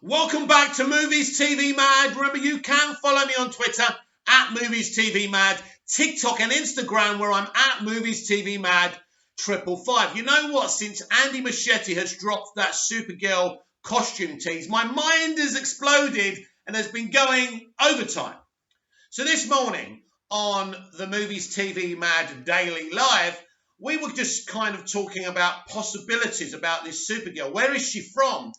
Welcome back to Movies TV Mad. Remember, you can follow me on Twitter at Movies TV Mad, TikTok and Instagram where I'm at Movies TV Mad 555. You know what? Since Andy Machete has dropped that Supergirl costume tease, my mind has exploded and has been going overtime. So this morning on the Movies TV Mad Daily Live, we were just kind of talking about possibilities about this Supergirl. Where is she from?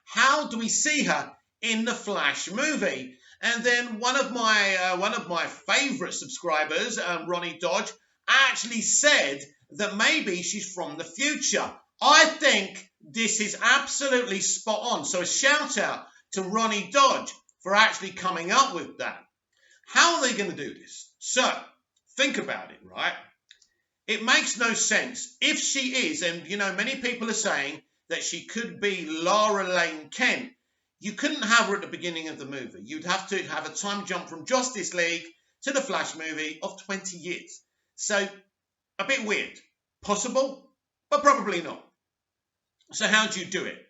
How do we see her in the Flash movie? And then one of my favourite subscribers, Ronnie Dodge, actually said that maybe she's from the future. I think this is absolutely spot on. So a shout out to Ronnie Dodge for actually coming up with that. How are they going to do this? So think about it, right? It makes no sense. If she is, and you know, many people are saying that she could be Lara Lane Kent, you couldn't have her at the beginning of the movie. You'd have to have a time jump from Justice League to the Flash movie of 20 years. So a bit weird. Possible, but probably not. So how do you do it?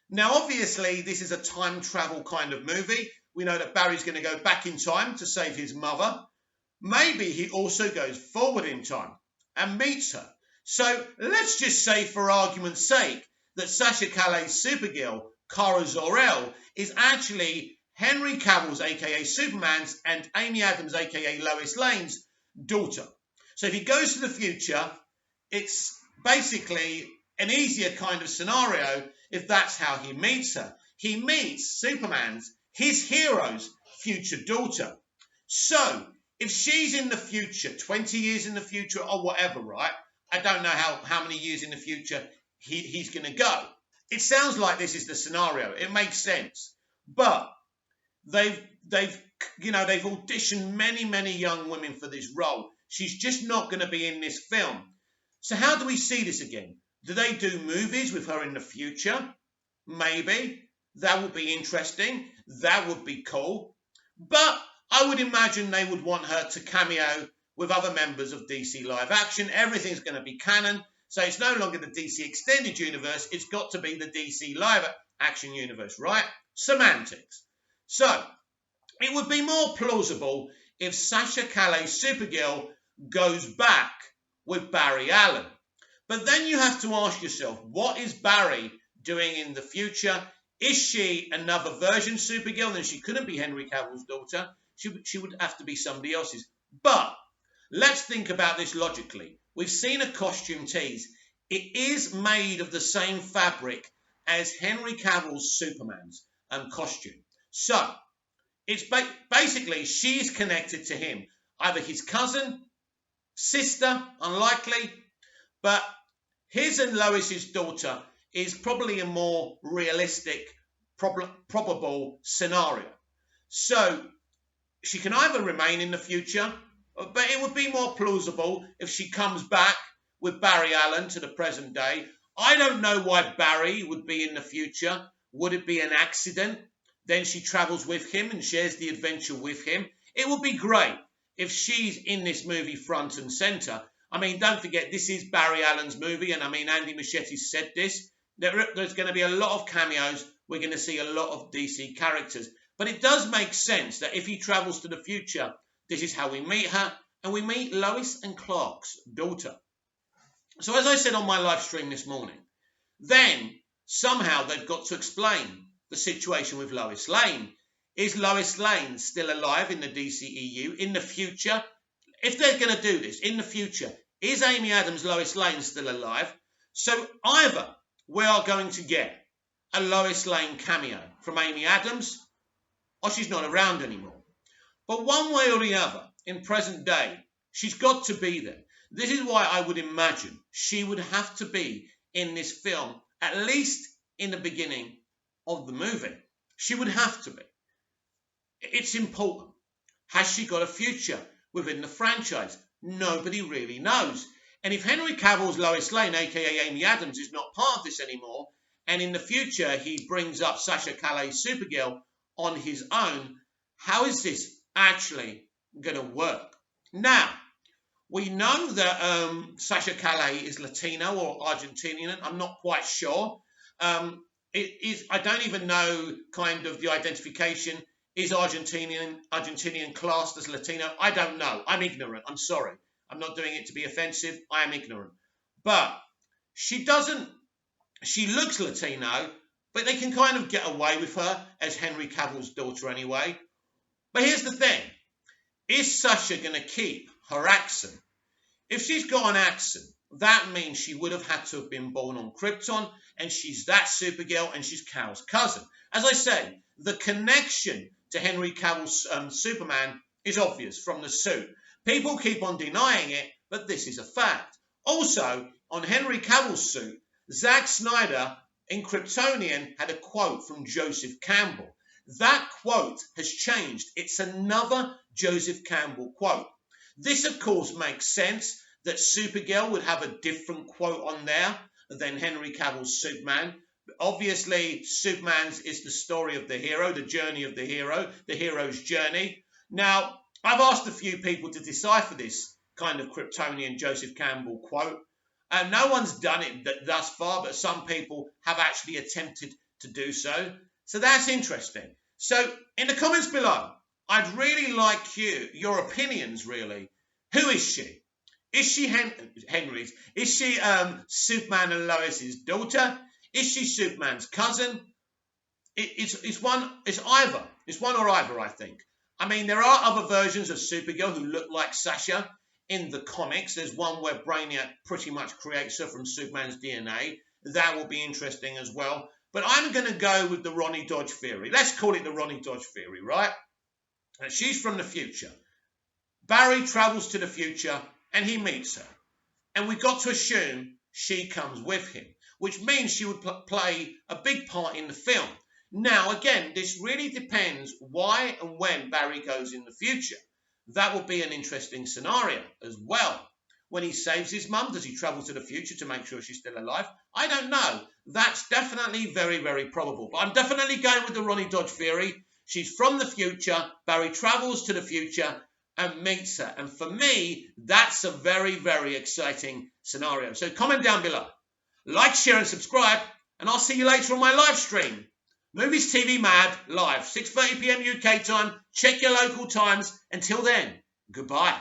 Now, obviously, this is a time travel kind of movie. We know that Barry's going to go back in time to save his mother. Maybe he also goes forward in time and meets her. So let's just say, for argument's sake, that Sasha Calle's Supergirl, Kara Zor-El, is actually Henry Cavill's, aka Superman's, and Amy Adams, aka Lois Lane's daughter. So if he goes to the future, it's basically an easier kind of scenario if that's how he meets her. He meets Superman's, his hero's, future daughter. So if she's in the future, 20 years in the future or whatever, right? I don't know how many years in the future he's going to go. It sounds like this is the scenario. It makes sense. But they've auditioned many young women for this role. She's just not going to be in this film. So how do we see this again? Do they do movies with her in the future? Maybe. That would be interesting. That would be cool. But I would imagine they would want her to cameo with other members of DC Live Action. Everything's going to be canon. So it's no longer the DC Extended Universe. It's got to be the DC Live Action Universe, right? Semantics. So it would be more plausible if Sasha Calle's Supergirl goes back with Barry Allen. But then you have to ask yourself, what is Barry doing in the future? Is she another version Supergirl? Then she couldn't be Henry Cavill's daughter. She would have to be somebody else's. But let's think about this logically. We've seen a costume tease. It is made of the same fabric as Henry Cavill's Superman's costume. So it's basically she's connected to him. Either his cousin, sister, unlikely. But his and Lois's daughter is probably a more realistic, probable scenario. So she can either remain in the future, but it would be more plausible if she comes back with Barry Allen to the present day. I don't know why Barry would be in the future. Would it be an accident? Then she travels with him and shares the adventure with him. It would be great if she's in this movie front and centre. I mean, don't forget, this is Barry Allen's movie, and I mean, Andy Machete said this. There's going to be a lot of cameos. We're going to see a lot of DC characters. But it does make sense that if he travels to the future, this is how we meet her, and we meet Lois and Clark's daughter. So as I said on my live stream this morning, then somehow they've got to explain the situation with Lois Lane. Is Lois Lane still alive in the DCEU in the future? If they're going to do this in the future, is Amy Adams' Lois Lane still alive? So either we are going to get a Lois Lane cameo from Amy Adams, or she's not around anymore. But one way or the other, in present day, she's got to be there. This is why I would imagine she would have to be in this film, at least in the beginning of the movie. She would have to be. It's important. Has she got a future within the franchise? Nobody really knows. And if Henry Cavill's Lois Lane, aka Amy Adams, is not part of this anymore, and in the future he brings up Sasha Calle's Supergirl on his own, how is this actually going to work? Now, we know that Sasha Calle is Latino or Argentinian. I'm not quite sure. It is, I don't even know kind of the identification. Is Argentinian classed as Latino? I don't know. I'm ignorant. I'm sorry. I'm not doing it to be offensive. I am ignorant. But she doesn't, she looks Latino, but they can kind of get away with her as Henry Cavill's daughter anyway. But here's the thing. Is Sasha going to keep her accent? If she's got an accent, that means she would have had to have been born on Krypton, and she's that Supergirl, and she's Cal's cousin. As I say, the connection to Henry Cavill's Superman is obvious from the suit. People keep on denying it, but this is a fact. Also, on Henry Cavill's suit, Zack Snyder in Kryptonian had a quote from Joseph Campbell. That quote has changed. It's another Joseph Campbell quote. This, of course, makes sense that Supergirl would have a different quote on there than Henry Cavill's Superman. Obviously, Superman's is the story of the hero, the journey of the hero's journey. Now, I've asked a few people to decipher this kind of Kryptonian Joseph Campbell quote. No one's done it thus far, but some people have actually attempted to do so. So that's interesting. So in the comments below, I'd really like your opinions, really. Who is she? Is she Henry's? Is she Superman and Lois's daughter? Is she Superman's cousin? It's either. It's one or either, I think. I mean, there are other versions of Supergirl who look like Sasha in the comics. There's one where Brainiac pretty much creates her from Superman's DNA. That will be interesting as well. But I'm going to go with the Ronnie Dodge theory. Let's call it the Ronnie Dodge theory, right? And she's from the future. Barry travels to the future and he meets her. And we've got to assume she comes with him, which means she would play a big part in the film. Now, again, this really depends why and when Barry goes in the future. That will be an interesting scenario as well. When he saves his mum, does he travel to the future to make sure she's still alive? I don't know. That's definitely very, very probable. But I'm definitely going with the Ronnie Dodge theory. She's from the future. Barry travels to the future and meets her. And for me, that's a very, very exciting scenario. So comment down below. Like, share and subscribe. And I'll see you later on my live stream. Movies TV Mad live, 6:30 PM UK time. Check your local times. Until then, goodbye.